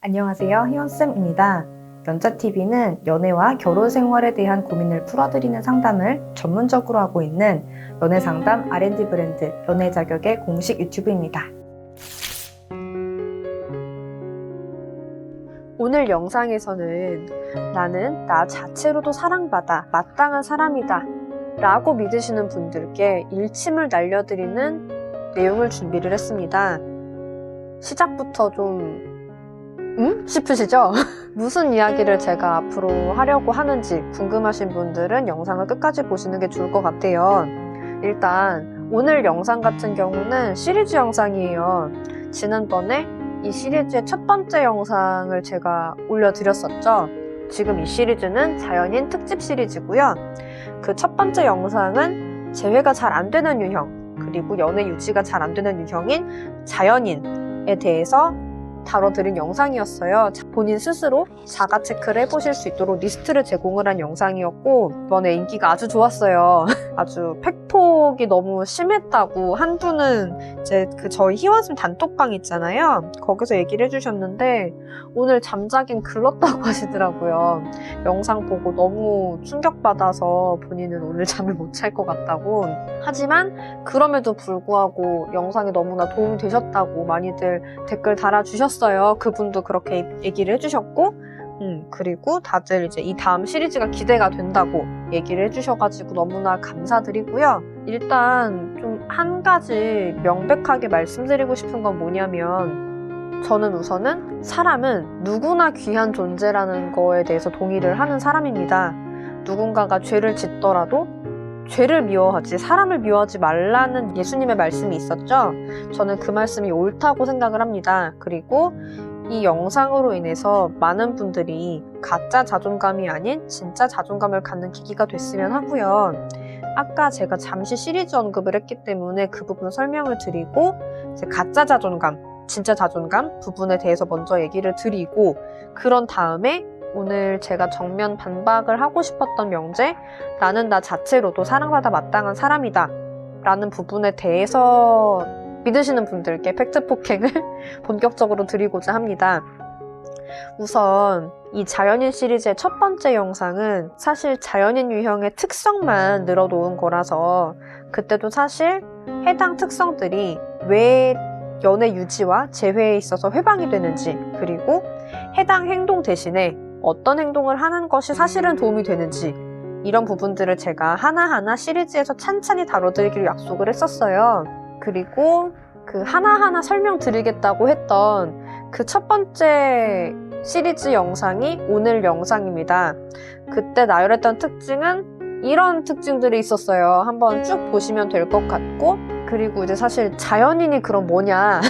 안녕하세요, 희원쌤입니다. 연자TV는 연애와 결혼 생활에 대한 고민을 풀어드리는 상담을 전문적으로 하고 있는 연애상담 R&D 브랜드 연애자격의 공식 유튜브입니다. 오늘 영상에서는 나는 나 자체로도 사랑받아 마땅한 사람이다 라고 믿으시는 분들께 일침을 날려드리는 내용을 준비를 했습니다. 시작부터 좀 싶으시죠? 무슨 이야기를 제가 앞으로 하려고 하는지 궁금하신 분들은 영상을 끝까지 보시는 게 좋을 것 같아요. 일단 오늘 영상 같은 경우는 시리즈 영상이에요. 지난번에 이 시리즈의 첫 번째 영상을 제가 올려드렸었죠. 지금 이 시리즈는 자연인 특집 시리즈고요. 그 첫 번째 영상은 재회가 잘 안 되는 유형, 그리고 연애 유지가 잘 안 되는 유형인 자연인에 대해서 다뤄드린 영상이었어요. 본인 스스로 자가 체크를 해보실 수 있도록 리스트를 제공을 한 영상이었고 이번에 인기가 아주 좋았어요. 아주 팩폭이 너무 심했다고 한 분은 이제 저희 희원쌤 단톡방 있잖아요. 거기서 얘기를 해주셨는데 오늘 잠자긴 글렀다고 하시더라고요. 영상 보고 너무 충격받아서 본인은 오늘 잠을 못 잘 것 같다고. 하지만 그럼에도 불구하고 영상이 너무나 도움이 되셨다고 많이들 댓글 달아주셨어요. 그분도 그렇게 얘기를 해주셨고 그리고 다들 이제 이 다음 시리즈가 기대가 된다고 얘기를 해주셔가지고 너무나 감사드리고요. 일단 좀 한 가지 명백하게 말씀드리고 싶은 건 뭐냐면 저는 우선은 사람은 누구나 귀한 존재라는 거에 대해서 동의를 하는 사람입니다. 누군가가 죄를 짓더라도 죄를 미워하지 사람을 미워하지 말라는 예수님의 말씀이 있었죠. 저는 그 말씀이 옳다고 생각을 합니다. 그리고 이 영상으로 인해서 많은 분들이 가짜 자존감이 아닌 진짜 자존감을 갖는 계기가 됐으면 하고요. 아까 제가 잠시 시리즈 언급을 했기 때문에 그 부분 설명을 드리고 이제 가짜 자존감, 진짜 자존감 부분에 대해서 먼저 얘기를 드리고 그런 다음에 오늘 제가 정면 반박을 하고 싶었던 명제 나는 나 자체로도 사랑받아 마땅한 사람이다 라는 부분에 대해서 믿으시는 분들께 팩트 폭행을 본격적으로 드리고자 합니다. 우선 이 자연인 시리즈의 첫 번째 영상은 사실 자연인 유형의 특성만 늘어놓은 거라서 그때도 사실 해당 특성들이 왜 연애 유지와 재회에 있어서 회방이 되는지 그리고 해당 행동 대신에 어떤 행동을 하는 것이 사실은 도움이 되는지 이런 부분들을 제가 하나하나 시리즈에서 찬찬히 다뤄드리기로 약속을 했었어요. 그리고 그 하나하나 설명드리겠다고 했던 그 첫 번째 시리즈 영상이 오늘 영상입니다. 그때 나열했던 특징은 이런 특징들이 있었어요. 한번 쭉 보시면 될 것 같고 그리고 이제 사실 자연인이 그럼 뭐냐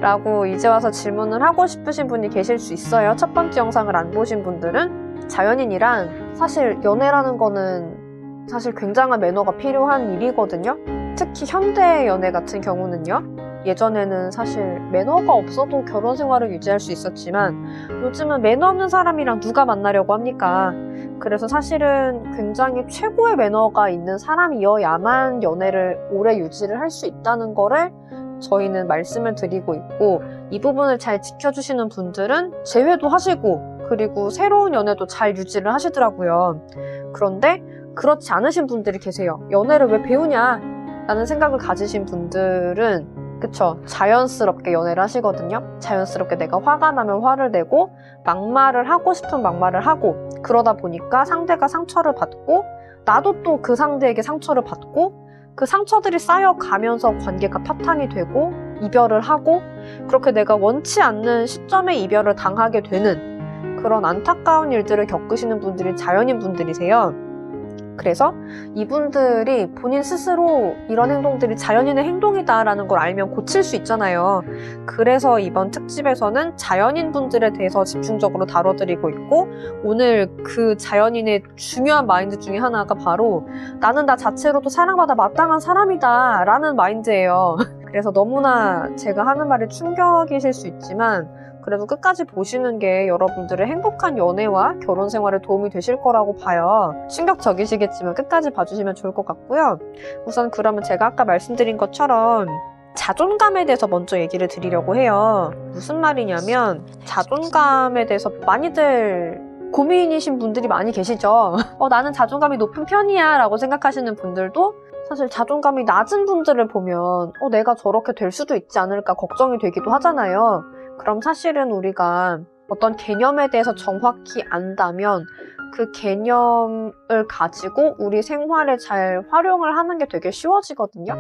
라고 이제 와서 질문을 하고 싶으신 분이 계실 수 있어요. 첫 번째 영상을 안 보신 분들은 자연인이란 사실 연애라는 거는 사실 굉장한 매너가 필요한 일이거든요. 특히 현대 연애 같은 경우는요. 예전에는 사실 매너가 없어도 결혼 생활을 유지할 수 있었지만 요즘은 매너 없는 사람이랑 누가 만나려고 합니까? 그래서 사실은 굉장히 최고의 매너가 있는 사람이어야만 연애를 오래 유지를 할 수 있다는 거를 저희는 말씀을 드리고 있고 이 부분을 잘 지켜주시는 분들은 재회도 하시고 그리고 새로운 연애도 잘 유지를 하시더라고요. 그런데 그렇지 않으신 분들이 계세요. 연애를 왜 배우냐? 라는 생각을 가지신 분들은 그쵸, 자연스럽게 연애를 하시거든요. 자연스럽게 내가 화가 나면 화를 내고 막말을 하고 싶은 막말을 하고 그러다 보니까 상대가 상처를 받고 나도 또 그 상대에게 상처를 받고 그 상처들이 쌓여가면서 관계가 파탄이 되고 이별을 하고 그렇게 내가 원치 않는 시점에 이별을 당하게 되는 그런 안타까운 일들을 겪으시는 분들이 자연인 분들이세요. 그래서 이분들이 본인 스스로 이런 행동들이 자연인의 행동이다라는 걸 알면 고칠 수 있잖아요. 그래서 이번 특집에서는 자연인 분들에 대해서 집중적으로 다뤄드리고 있고 오늘 그 자연인의 중요한 마인드 중에 하나가 바로 나는 나 자체로도 사랑받아 마땅한 사람이다 라는 마인드예요. 그래서 너무나 제가 하는 말이 충격이실 수 있지만 그래도 끝까지 보시는 게 여러분들의 행복한 연애와 결혼 생활에 도움이 되실 거라고 봐요. 충격적이시겠지만 끝까지 봐주시면 좋을 것 같고요. 우선 그러면 제가 아까 말씀드린 것처럼 자존감에 대해서 먼저 얘기를 드리려고 해요. 무슨 말이냐면 자존감에 대해서 많이들 고민이신 분들이 많이 계시죠. 나는 자존감이 높은 편이야 라고 생각하시는 분들도 사실 자존감이 낮은 분들을 보면 내가 저렇게 될 수도 있지 않을까 걱정이 되기도 하잖아요. 그럼 사실은 우리가 어떤 개념에 대해서 정확히 안다면 그 개념을 가지고 우리 생활에 잘 활용을 하는 게 되게 쉬워지거든요.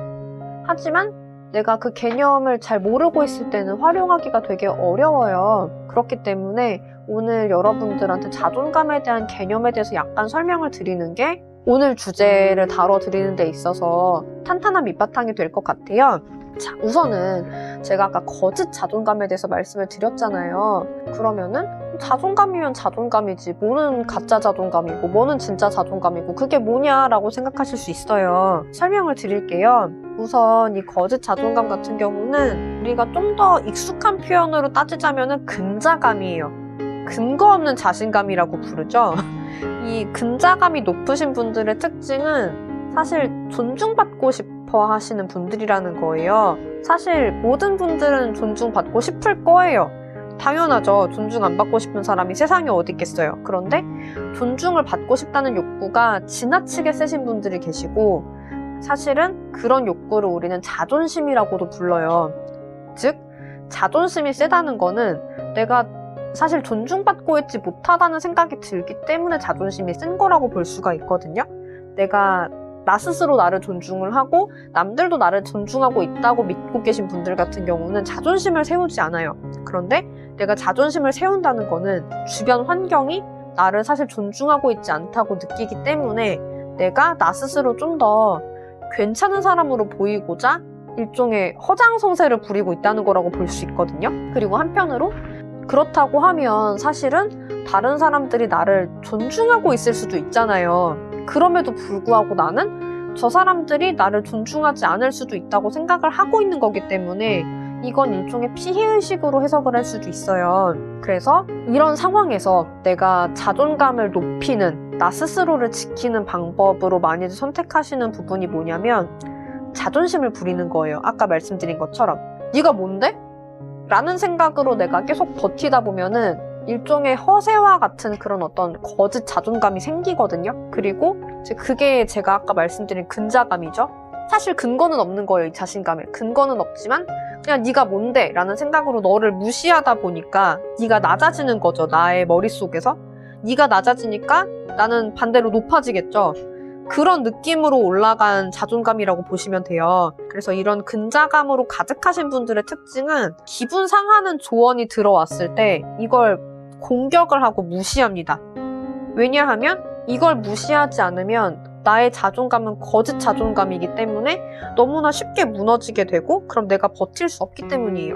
하지만 내가 그 개념을 잘 모르고 있을 때는 활용하기가 되게 어려워요. 그렇기 때문에 오늘 여러분들한테 자존감에 대한 개념에 대해서 약간 설명을 드리는 게 오늘 주제를 다뤄드리는 데 있어서 탄탄한 밑바탕이 될 것 같아요. 자, 우선은 제가 아까 거짓 자존감에 대해서 말씀을 드렸잖아요. 그러면은 자존감이면 자존감이지 뭐는 가짜 자존감이고 뭐는 진짜 자존감이고 그게 뭐냐라고 생각하실 수 있어요. 설명을 드릴게요. 우선 이 거짓 자존감 같은 경우는 우리가 좀 더 익숙한 표현으로 따지자면은 근자감이에요. 근거 없는 자신감이라고 부르죠. 이 근자감이 높으신 분들의 특징은 사실 존중받고 싶어 하시는 분들이라는 거예요. 사실 모든 분들은 존중받고 싶을 거예요. 당연하죠. 존중 안 받고 싶은 사람이 세상에 어디 있겠어요. 그런데 존중을 받고 싶다는 욕구가 지나치게 세신 분들이 계시고 사실은 그런 욕구를 우리는 자존심이라고도 불러요. 즉, 자존심이 세다는 거는 내가 사실 존중받고 있지 못하다는 생각이 들기 때문에 자존심이 센 거라고 볼 수가 있거든요. 내가 나 스스로 나를 존중을 하고 남들도 나를 존중하고 있다고 믿고 계신 분들 같은 경우는 자존심을 세우지 않아요. 그런데 내가 자존심을 세운다는 거는 주변 환경이 나를 사실 존중하고 있지 않다고 느끼기 때문에 내가 나 스스로 좀 더 괜찮은 사람으로 보이고자 일종의 허장성세를 부리고 있다는 거라고 볼 수 있거든요. 그리고 한편으로 그렇다고 하면 사실은 다른 사람들이 나를 존중하고 있을 수도 있잖아요. 그럼에도 불구하고 나는 저 사람들이 나를 존중하지 않을 수도 있다고 생각을 하고 있는 거기 때문에 이건 일종의 피해의식으로 해석을 할 수도 있어요. 그래서 이런 상황에서 내가 자존감을 높이는 나 스스로를 지키는 방법으로 많이들 선택하시는 부분이 뭐냐면 자존심을 부리는 거예요. 아까 말씀드린 것처럼 네가 뭔데? 라는 생각으로 내가 계속 버티다 보면은 일종의 허세와 같은 그런 어떤 거짓 자존감이 생기거든요. 그리고 그게 제가 아까 말씀드린 근자감이죠. 사실 근거는 없는 거예요. 이 자신감에. 근거는 없지만 그냥 네가 뭔데? 라는 생각으로 너를 무시하다 보니까 네가 낮아지는 거죠. 나의 머릿속에서. 네가 낮아지니까 나는 반대로 높아지겠죠. 그런 느낌으로 올라간 자존감이라고 보시면 돼요. 그래서 이런 근자감으로 가득하신 분들의 특징은 기분 상하는 조언이 들어왔을 때 이걸 공격을 하고 무시합니다. 왜냐하면 이걸 무시하지 않으면 나의 자존감은 거짓 자존감이기 때문에 너무나 쉽게 무너지게 되고 그럼 내가 버틸 수 없기 때문이에요.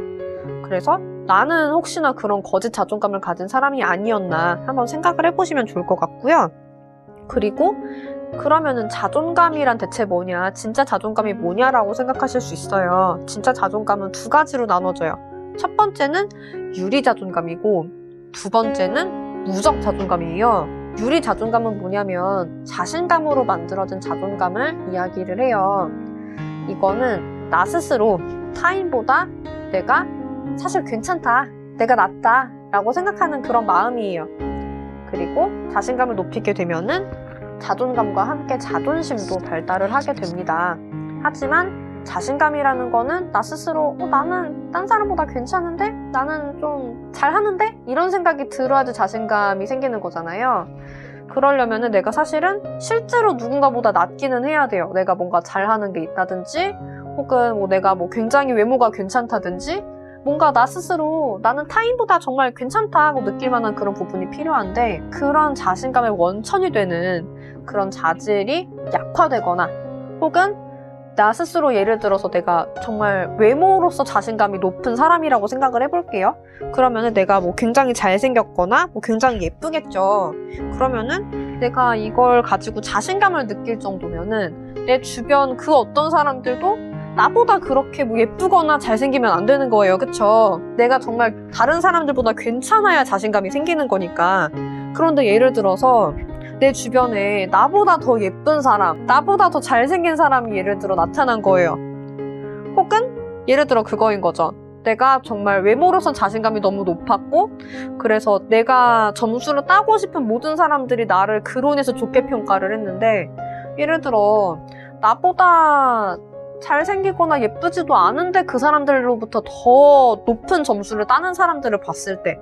그래서 나는 혹시나 그런 거짓 자존감을 가진 사람이 아니었나 한번 생각을 해보시면 좋을 것 같고요. 그리고 그러면은 자존감이란 대체 뭐냐, 진짜 자존감이 뭐냐라고 생각하실 수 있어요. 진짜 자존감은 두 가지로 나눠져요. 첫 번째는 유리 자존감이고 두 번째는 무적 자존감이에요. 유리 자존감은 뭐냐면 자신감으로 만들어진 자존감을 이야기를 해요. 이거는 나 스스로 타인보다 내가 사실 괜찮다, 내가 낫다 라고 생각하는 그런 마음이에요. 그리고 자신감을 높이게 되면은 자존감과 함께 자존심도 발달을 하게 됩니다. 하지만 자신감이라는 거는 나 스스로 나는 딴 사람보다 괜찮은데? 나는 좀 잘하는데? 이런 생각이 들어야지 자신감이 생기는 거잖아요. 그러려면은 내가 사실은 실제로 누군가보다 낫기는 해야 돼요. 내가 뭔가 잘하는 게 있다든지 혹은 뭐 내가 뭐 굉장히 외모가 괜찮다든지 뭔가 나 스스로 나는 타인보다 정말 괜찮다고 느낄 만한 그런 부분이 필요한데 그런 자신감의 원천이 되는 그런 자질이 약화되거나 혹은 나 스스로 예를 들어서 내가 정말 외모로서 자신감이 높은 사람이라고 생각을 해볼게요. 그러면은 내가 뭐 굉장히 잘생겼거나 뭐 굉장히 예쁘겠죠. 그러면은 내가 이걸 가지고 자신감을 느낄 정도면은 내 주변 그 어떤 사람들도 나보다 그렇게 뭐 예쁘거나 잘생기면 안 되는 거예요. 그쵸? 내가 정말 다른 사람들보다 괜찮아야 자신감이 생기는 거니까. 그런데 예를 들어서 내 주변에 나보다 더 예쁜 사람, 나보다 더 잘생긴 사람이 예를 들어 나타난 거예요. 혹은 예를 들어 그거인 거죠. 내가 정말 외모로선 자신감이 너무 높았고 그래서 내가 점수를 따고 싶은 모든 사람들이 나를 그로 인해서 좋게 평가를 했는데 예를 들어 나보다 잘생기거나 예쁘지도 않은데 그 사람들로부터 더 높은 점수를 따는 사람들을 봤을 때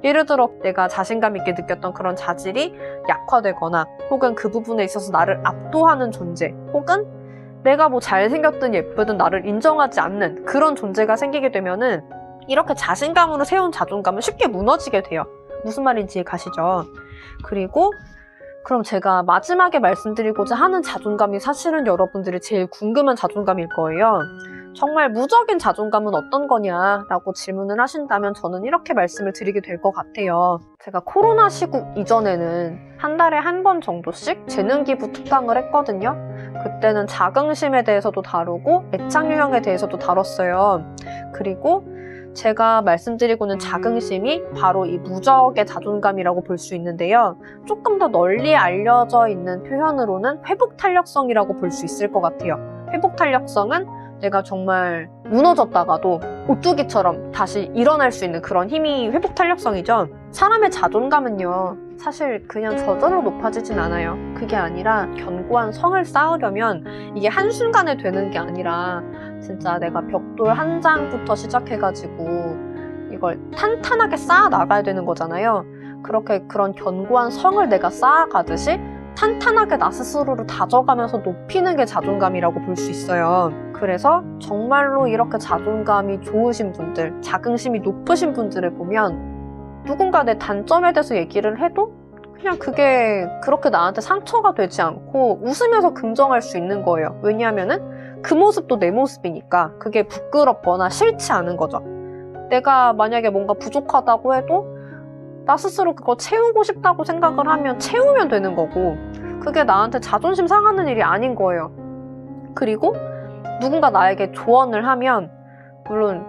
예를 들어 내가 자신감 있게 느꼈던 그런 자질이 약화되거나 혹은 그 부분에 있어서 나를 압도하는 존재 혹은 내가 뭐 잘생겼든 예쁘든 나를 인정하지 않는 그런 존재가 생기게 되면은 이렇게 자신감으로 세운 자존감은 쉽게 무너지게 돼요. 무슨 말인지 가시죠? 그리고 그럼 제가 마지막에 말씀드리고자 하는 자존감이 사실은 여러분들이 제일 궁금한 자존감일 거예요. 정말 무적인 자존감은 어떤 거냐라고 질문을 하신다면 저는 이렇게 말씀을 드리게 될 것 같아요. 제가 코로나 시국 이전에는 한 달에 한 번 정도씩 재능기부 특강을 했거든요. 그때는 자긍심에 대해서도 다루고 애착 유형에 대해서도 다뤘어요. 그리고 제가 말씀드리고는 자긍심이 바로 이 무적의 자존감이라고 볼 수 있는데요. 조금 더 널리 알려져 있는 표현으로는 회복탄력성이라고 볼 수 있을 것 같아요. 회복탄력성은 내가 정말 무너졌다가도 오뚜기처럼 다시 일어날 수 있는 그런 힘이 회복탄력성이죠. 사람의 자존감은요, 사실 그냥 저절로 높아지진 않아요. 그게 아니라 견고한 성을 쌓으려면 이게 한순간에 되는 게 아니라 진짜 내가 벽돌 한 장부터 시작해가지고 이걸 탄탄하게 쌓아 나가야 되는 거잖아요. 그렇게 그런 견고한 성을 내가 쌓아가듯이 탄탄하게 나 스스로를 다져가면서 높이는 게 자존감이라고 볼 수 있어요. 그래서 정말로 이렇게 자존감이 좋으신 분들, 자긍심이 높으신 분들을 보면 누군가 내 단점에 대해서 얘기를 해도 그냥 그게 그렇게 나한테 상처가 되지 않고 웃으면서 긍정할 수 있는 거예요. 왜냐하면은 그 모습도 내 모습이니까 그게 부끄럽거나 싫지 않은 거죠. 내가 만약에 뭔가 부족하다고 해도 나 스스로 그거 채우고 싶다고 생각을 하면 채우면 되는 거고 그게 나한테 자존심 상하는 일이 아닌 거예요. 그리고 누군가 나에게 조언을 하면 물론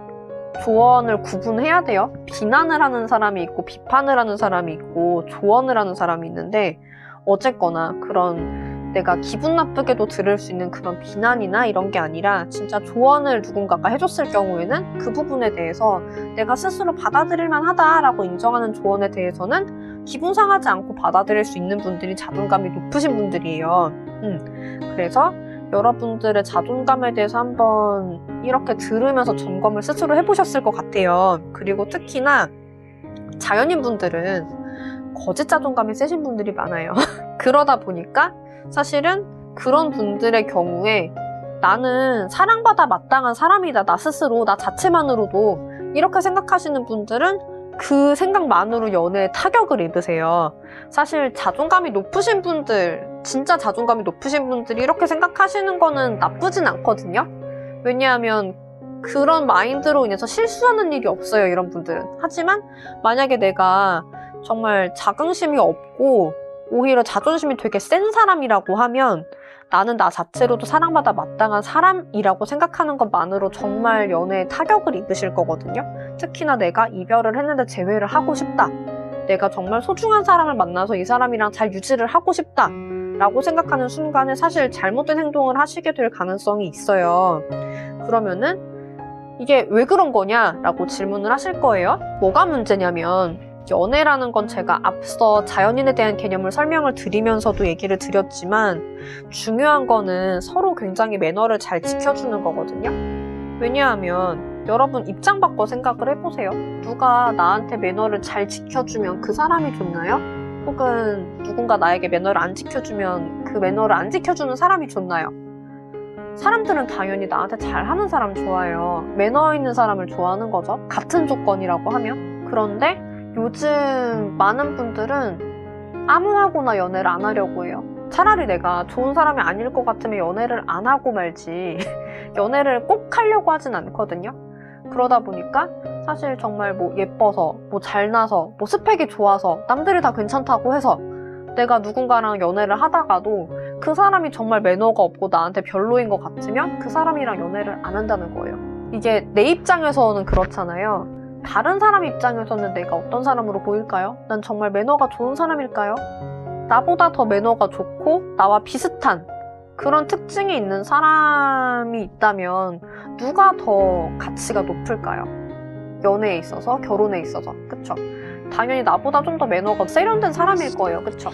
조언을 구분해야 돼요. 비난을 하는 사람이 있고 비판을 하는 사람이 있고 조언을 하는 사람이 있는데 어쨌거나 그런 내가 기분 나쁘게도 들을 수 있는 그런 비난이나 이런 게 아니라 진짜 조언을 누군가가 해줬을 경우에는 그 부분에 대해서 내가 스스로 받아들일 만하다라고 인정하는 조언에 대해서는 기분 상하지 않고 받아들일 수 있는 분들이 자존감이 높으신 분들이에요. 그래서 여러분들의 자존감에 대해서 한번 이렇게 들으면서 점검을 스스로 해보셨을 것 같아요. 그리고 특히나 자연인분들은 거짓 자존감이 세신 분들이 많아요. 그러다 보니까 사실은 그런 분들의 경우에 나는 사랑받아 마땅한 사람이다. 나 스스로, 나 자체만으로도 이렇게 생각하시는 분들은 그 생각만으로 연애에 타격을 입으세요. 사실 자존감이 높으신 분들, 진짜 자존감이 높으신 분들이 이렇게 생각하시는 거는 나쁘진 않거든요. 왜냐하면 그런 마인드로 인해서 실수하는 일이 없어요, 이런 분들은. 하지만 만약에 내가 정말 자긍심이 없고 오히려 자존심이 되게 센 사람이라고 하면 나는 나 자체로도 사랑받아 마땅한 사람이라고 생각하는 것만으로 정말 연애에 타격을 입으실 거거든요. 특히나 내가 이별을 했는데 재회를 하고 싶다. 내가 정말 소중한 사람을 만나서 이 사람이랑 잘 유지를 하고 싶다. 라고 생각하는 순간에 사실 잘못된 행동을 하시게 될 가능성이 있어요. 그러면은 이게 왜 그런 거냐? 라고 질문을 하실 거예요. 뭐가 문제냐면 연애라는 건 제가 앞서 자연인에 대한 개념을 설명을 드리면서도 얘기를 드렸지만 중요한 거는 서로 굉장히 매너를 잘 지켜주는 거거든요. 왜냐하면 여러분 입장 바꿔 생각을 해보세요. 누가 나한테 매너를 잘 지켜주면 그 사람이 좋나요? 혹은 누군가 나에게 매너를 안 지켜주면 그 매너를 안 지켜주는 사람이 좋나요? 사람들은 당연히 나한테 잘하는 사람 좋아해요. 매너 있는 사람을 좋아하는 거죠. 같은 조건이라고 하면. 그런데 요즘 많은 분들은 아무하고나 연애를 안 하려고 해요. 차라리 내가 좋은 사람이 아닐 것 같으면 연애를 안 하고 말지 연애를 꼭 하려고 하진 않거든요. 그러다 보니까 사실 정말 뭐 예뻐서, 뭐 잘나서, 뭐 스펙이 좋아서 남들이 다 괜찮다고 해서 내가 누군가랑 연애를 하다가도 그 사람이 정말 매너가 없고 나한테 별로인 것 같으면 그 사람이랑 연애를 안 한다는 거예요. 이게 내 입장에서는 그렇잖아요. 다른 사람 입장에서는 내가 어떤 사람으로 보일까요? 난 정말 매너가 좋은 사람일까요? 나보다 더 매너가 좋고 나와 비슷한 그런 특징이 있는 사람이 있다면 누가 더 가치가 높을까요? 연애에 있어서, 결혼에 있어서, 그쵸? 당연히 나보다 좀 더 매너가 세련된 사람일 거예요, 그쵸?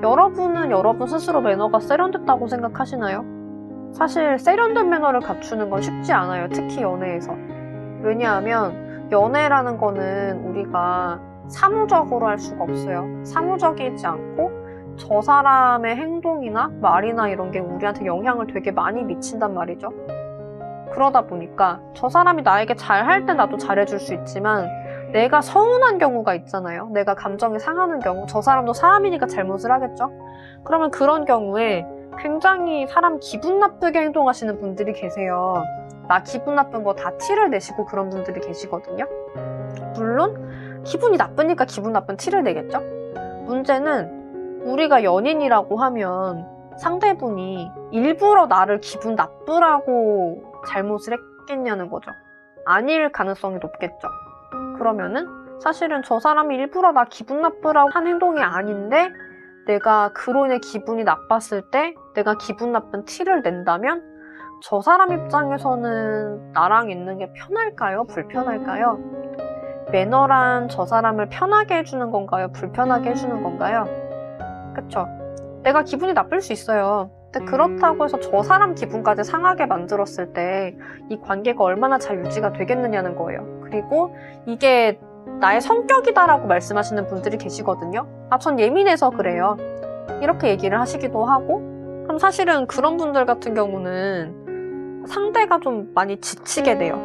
여러분은 여러분 스스로 매너가 세련됐다고 생각하시나요? 사실 세련된 매너를 갖추는 건 쉽지 않아요, 특히 연애에서. 왜냐하면 연애라는 거는 우리가 사무적으로 할 수가 없어요. 사무적이지 않고 저 사람의 행동이나 말이나 이런 게 우리한테 영향을 되게 많이 미친단 말이죠. 그러다 보니까 저 사람이 나에게 잘할 때 나도 잘해줄 수 있지만 내가 서운한 경우가 있잖아요. 내가 감정이 상하는 경우, 저 사람도 사람이니까 잘못을 하겠죠. 그러면 그런 경우에 굉장히 사람 기분 나쁘게 행동하시는 분들이 계세요. 나 기분 나쁜 거 다 티를 내시고 그런 분들이 계시거든요. 물론 기분이 나쁘니까 기분 나쁜 티를 내겠죠. 문제는 우리가 연인이라고 하면 상대분이 일부러 나를 기분 나쁘라고 잘못을 했겠냐는 거죠. 아닐 가능성이 높겠죠. 그러면은 사실은 저 사람이 일부러 나 기분 나쁘라고 한 행동이 아닌데 내가 그로 인해 기분이 나빴을 때 내가 기분 나쁜 티를 낸다면 저 사람 입장에서는 나랑 있는 게 편할까요? 불편할까요? 매너란 저 사람을 편하게 해주는 건가요? 불편하게 해주는 건가요? 그쵸? 내가 기분이 나쁠 수 있어요. 근데 그렇다고 해서 저 사람 기분까지 상하게 만들었을 때 이 관계가 얼마나 잘 유지가 되겠느냐는 거예요. 그리고 이게 나의 성격이다라고 말씀하시는 분들이 계시거든요. 아, 전 예민해서 그래요. 이렇게 얘기를 하시기도 하고, 그럼 사실은 그런 분들 같은 경우는 상대가 좀 많이 지치게 돼요.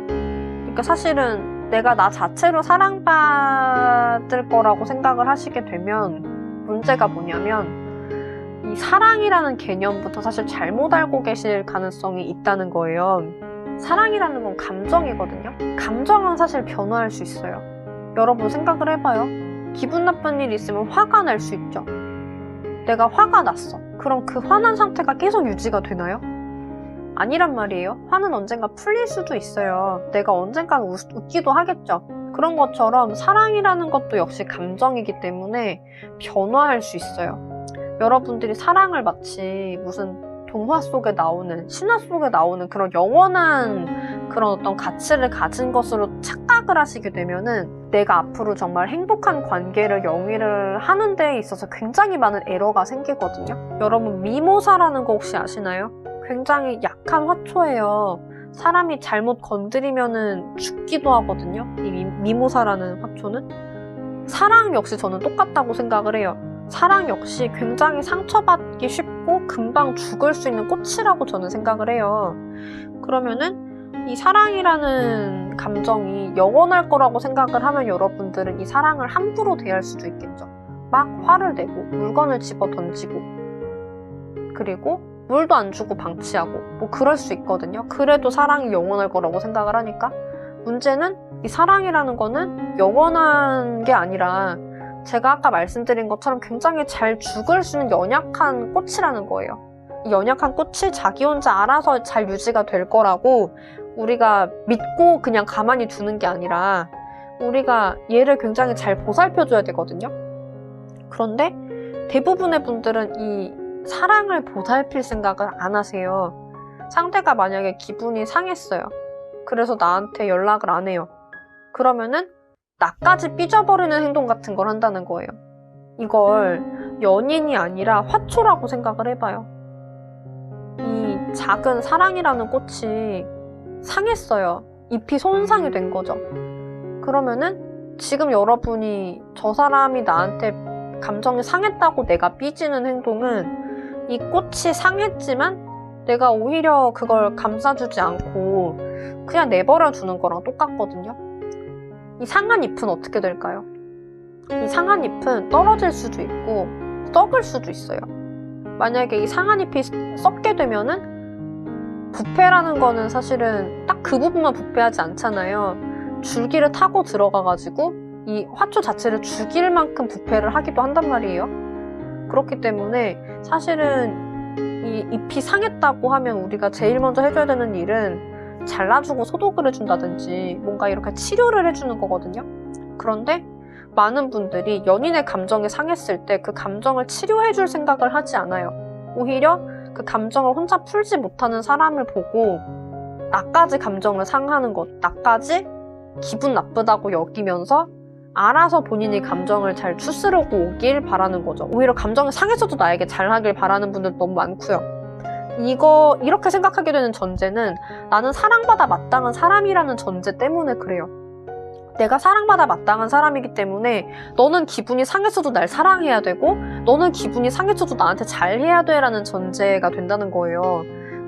그러니까 사실은 내가 나 자체로 사랑받을 거라고 생각을 하시게 되면 문제가 뭐냐면 이 사랑이라는 개념부터 사실 잘못 알고 계실 가능성이 있다는 거예요. 사랑이라는 건 감정이거든요. 감정은 사실 변화할 수 있어요. 여러분 생각을 해봐요. 기분 나쁜 일 있으면 화가 날 수 있죠. 내가 화가 났어. 그럼 그 화난 상태가 계속 유지가 되나요? 아니란 말이에요. 화는 언젠가 풀릴 수도 있어요. 내가 언젠간 웃기도 하겠죠. 그런 것처럼 사랑이라는 것도 역시 감정이기 때문에 변화할 수 있어요. 여러분들이 사랑을 마치 무슨 동화 속에 나오는, 신화 속에 나오는 그런 영원한 그런 어떤 가치를 가진 것으로 착각을 하시게 되면은 내가 앞으로 정말 행복한 관계를 영위를 하는 데 있어서 굉장히 많은 에러가 생기거든요. 여러분 미모사라는 거 혹시 아시나요? 굉장히 약한 화초예요. 사람이 잘못 건드리면은 죽기도 하거든요. 이 미모사라는 화초는. 사랑 역시 저는 똑같다고 생각을 해요. 사랑 역시 굉장히 상처받기 쉽고 금방 죽을 수 있는 꽃이라고 저는 생각을 해요. 그러면은 이 사랑이라는 감정이 영원할 거라고 생각을 하면 여러분들은 이 사랑을 함부로 대할 수도 있겠죠. 막 화를 내고 물건을 집어 던지고 그리고 물도 안 주고 방치하고 뭐 그럴 수 있거든요. 그래도 사랑이 영원할 거라고 생각을 하니까. 문제는 이 사랑이라는 거는 영원한 게 아니라 제가 아까 말씀드린 것처럼 굉장히 잘 죽을 수 있는 연약한 꽃이라는 거예요. 이 연약한 꽃이 자기 혼자 알아서 잘 유지가 될 거라고 우리가 믿고 그냥 가만히 두는 게 아니라 우리가 얘를 굉장히 잘 보살펴줘야 되거든요. 그런데 대부분의 분들은 이 사랑을 보살필 생각을 안 하세요. 상대가 만약에 기분이 상했어요. 그래서 나한테 연락을 안 해요. 그러면은 나까지 삐져버리는 행동 같은 걸 한다는 거예요. 이걸 연인이 아니라 화초라고 생각을 해봐요. 이 작은 사랑이라는 꽃이 상했어요. 잎이 손상이 된 거죠. 그러면은 지금 여러분이 저 사람이 나한테 감정이 상했다고 내가 삐지는 행동은 이 꽃이 상했지만 내가 오히려 그걸 감싸주지 않고 그냥 내버려 두는 거랑 똑같거든요. 이 상한 잎은 어떻게 될까요? 이 상한 잎은 떨어질 수도 있고 썩을 수도 있어요. 만약에 이 상한 잎이 썩게 되면은 부패라는 거는 사실은 딱 그 부분만 부패하지 않잖아요. 줄기를 타고 들어가가지고 이 화초 자체를 죽일 만큼 부패를 하기도 한단 말이에요. 그렇기 때문에 사실은 이 잎이 상했다고 하면 우리가 제일 먼저 해줘야 되는 일은 잘라주고 소독을 해준다든지 뭔가 이렇게 치료를 해주는 거거든요. 그런데 많은 분들이 연인의 감정이 상했을 때 그 감정을 치료해줄 생각을 하지 않아요. 오히려 그 감정을 혼자 풀지 못하는 사람을 보고 나까지 감정을 상하는 것, 나까지 기분 나쁘다고 여기면서 알아서 본인이 감정을 잘 추스르고 오길 바라는 거죠. 오히려 감정이 상해서도 나에게 잘하길 바라는 분들 너무 많고요. 이렇게 생각하게 되는 전제는 나는 사랑받아 마땅한 사람이라는 전제 때문에 그래요. 내가 사랑받아 마땅한 사람이기 때문에 너는 기분이 상했어도 날 사랑해야 되고 너는 기분이 상했어도 나한테 잘해야 돼라는 전제가 된다는 거예요.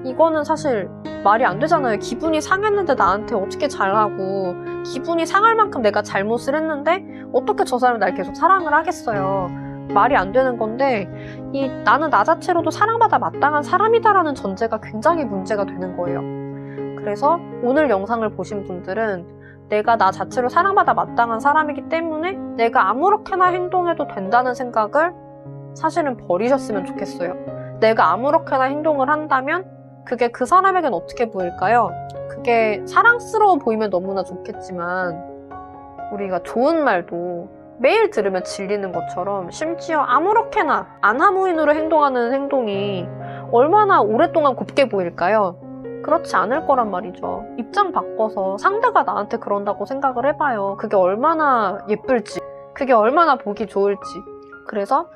이거는 사실 말이 안 되잖아요. 기분이 상했는데 나한테 어떻게 잘하고 기분이 상할 만큼 내가 잘못을 했는데 어떻게 저 사람이 날 계속 사랑을 하겠어요. 말이 안 되는 건데 나는 나 자체로도 사랑받아 마땅한 사람이다라는 전제가 굉장히 문제가 되는 거예요. 그래서 오늘 영상을 보신 분들은 내가 나 자체로 사랑받아 마땅한 사람이기 때문에 내가 아무렇게나 행동해도 된다는 생각을 사실은 버리셨으면 좋겠어요. 내가 아무렇게나 행동을 한다면 그게 그 사람에겐 어떻게 보일까요? 그게 사랑스러워 보이면 너무나 좋겠지만 우리가 좋은 말도 매일 들으면 질리는 것처럼 심지어 아무렇게나 안하무인으로 행동하는 행동이 얼마나 오랫동안 곱게 보일까요? 그렇지 않을 거란 말이죠. 입장 바꿔서 상대가 나한테 그런다고 생각을 해봐요. 그게 얼마나 예쁠지, 그게 얼마나 보기 좋을지. 그래서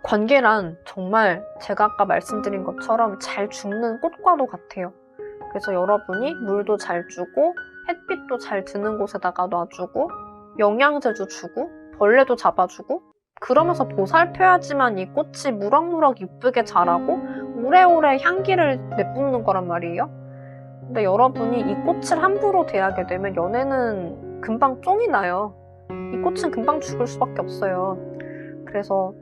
관계란 정말 제가 아까 말씀드린 것처럼 잘 죽는 꽃과도 같아요. 그래서 여러분이 물도 잘 주고 햇빛도 잘 드는 곳에다가 놔주고 영양제도 주고 벌레도 잡아주고 그러면서 보살펴야지만 이 꽃이 무럭무럭 이쁘게 자라고 오래오래 향기를 내뿜는 거란 말이에요. 근데 여러분이 이 꽃을 함부로 대하게 되면 연애는 금방 쫑이 나요. 이 꽃은 금방 죽을 수밖에 없어요. 그래서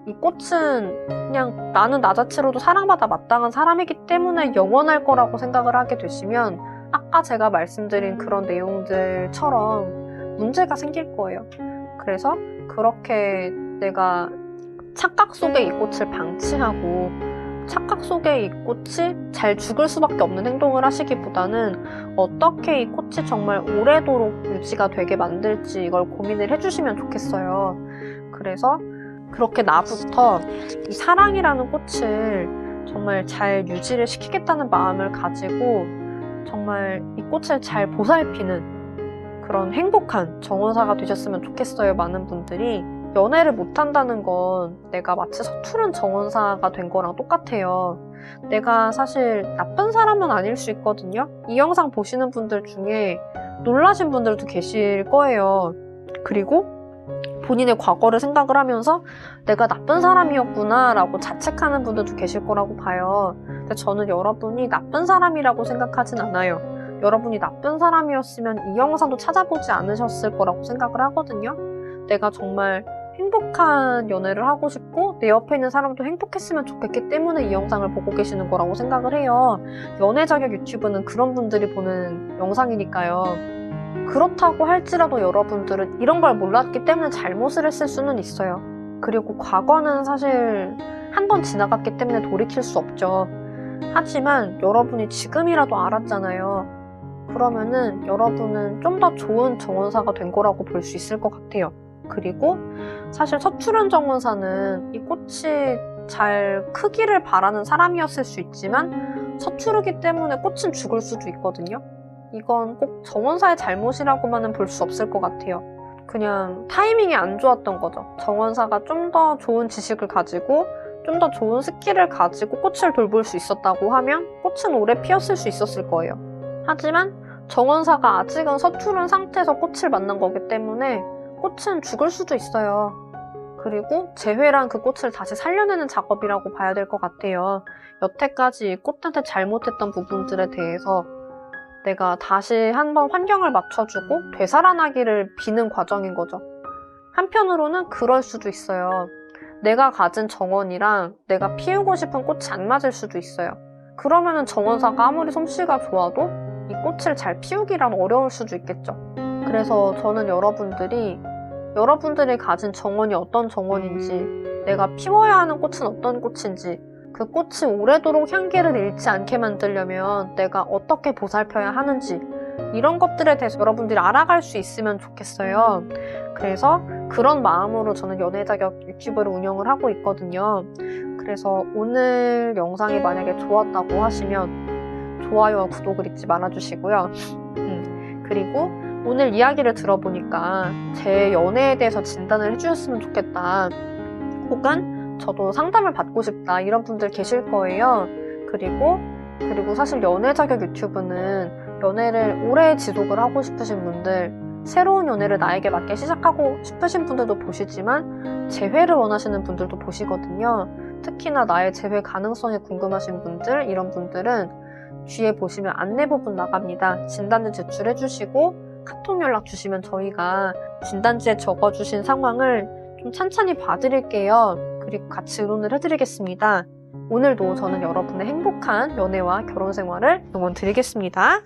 이 꽃은 그냥 나는 나 자체로도 사랑받아 마땅한 사람이기 때문에 영원할 거라고 생각을 하게 되시면 아까 제가 말씀드린 그런 내용들처럼 문제가 생길 거예요. 그래서 그렇게 내가 착각 속에 이 꽃을 방치하고 착각 속에 이 꽃이 잘 죽을 수밖에 없는 행동을 하시기보다는 어떻게 이 꽃이 정말 오래도록 유지가 되게 만들지 이걸 고민을 해주시면 좋겠어요. 그래서 그렇게 나부터 이 사랑이라는 꽃을 정말 잘 유지를 시키겠다는 마음을 가지고 정말 이 꽃을 잘 보살피는 그런 행복한 정원사가 되셨으면 좋겠어요. 많은 분들이 연애를 못한다는 건 내가 마치 서투른 정원사가 된 거랑 똑같아요. 내가 사실 나쁜 사람은 아닐 수 있거든요. 이 영상 보시는 분들 중에 놀라신 분들도 계실 거예요. 그리고 본인의 과거를 생각을 하면서 내가 나쁜 사람이었구나 라고 자책하는 분들도 계실 거라고 봐요. 근데 저는 여러분이 나쁜 사람이라고 생각하진 않아요. 여러분이 나쁜 사람이었으면 이 영상도 찾아보지 않으셨을 거라고 생각을 하거든요. 내가 정말 행복한 연애를 하고 싶고 내 옆에 있는 사람도 행복했으면 좋겠기 때문에 이 영상을 보고 계시는 거라고 생각을 해요. 연애 자격 유튜브는 그런 분들이 보는 영상이니까요. 그렇다고 할지라도 여러분들은 이런 걸 몰랐기 때문에 잘못을 했을 수는 있어요. 그리고 과거는 사실 한 번 지나갔기 때문에 돌이킬 수 없죠. 하지만 여러분이 지금이라도 알았잖아요. 그러면은 여러분은 좀 더 좋은 정원사가 된 거라고 볼 수 있을 것 같아요. 그리고 사실 서투른 정원사는 이 꽃이 잘 크기를 바라는 사람이었을 수 있지만 서투르기 때문에 꽃은 죽을 수도 있거든요. 이건 꼭 정원사의 잘못이라고만은 볼 수 없을 것 같아요. 그냥 타이밍이 안 좋았던 거죠. 정원사가 좀 더 좋은 지식을 가지고 좀 더 좋은 스킬을 가지고 꽃을 돌볼 수 있었다고 하면 꽃은 오래 피었을 수 있었을 거예요. 하지만 정원사가 아직은 서투른 상태에서 꽃을 만난 거기 때문에 꽃은 죽을 수도 있어요. 그리고 재회란 그 꽃을 다시 살려내는 작업이라고 봐야 될 것 같아요. 여태까지 꽃한테 잘못했던 부분들에 대해서 내가 다시 한번 환경을 맞춰주고 되살아나기를 비는 과정인 거죠. 한편으로는 그럴 수도 있어요. 내가 가진 정원이랑 내가 피우고 싶은 꽃이 안 맞을 수도 있어요. 그러면은 정원사가 아무리 솜씨가 좋아도 이 꽃을 잘 피우기란 어려울 수도 있겠죠. 그래서 저는 여러분들이 가진 정원이 어떤 정원인지, 내가 피워야 하는 꽃은 어떤 꽃인지, 그 꽃이 오래도록 향기를 잃지 않게 만들려면 내가 어떻게 보살펴야 하는지, 이런 것들에 대해서 여러분들이 알아갈 수 있으면 좋겠어요. 그래서 그런 마음으로 저는 연애 자격 유튜브를 운영을 하고 있거든요. 그래서 오늘 영상이 만약에 좋았다고 하시면 좋아요와 구독을 잊지 말아주시고요. 그리고 오늘 이야기를 들어보니까 제 연애에 대해서 진단을 해주셨으면 좋겠다. 혹은 저도 상담을 받고 싶다. 이런 분들 계실 거예요. 그리고 사실 연애 자격 유튜브는 연애를 오래 지속을 하고 싶으신 분들, 새로운 연애를 나에게 맞게 시작하고 싶으신 분들도 보시지만 재회를 원하시는 분들도 보시거든요. 특히나 나의 재회 가능성이 궁금하신 분들, 이런 분들은 뒤에 보시면 안내 부분 나갑니다. 진단지 제출해 주시고 카톡 연락 주시면 저희가 진단지에 적어주신 상황을 좀 찬찬히 봐드릴게요. 그리고 같이 의논을 해드리겠습니다. 오늘도 저는 여러분의 행복한 연애와 결혼 생활을 응원드리겠습니다.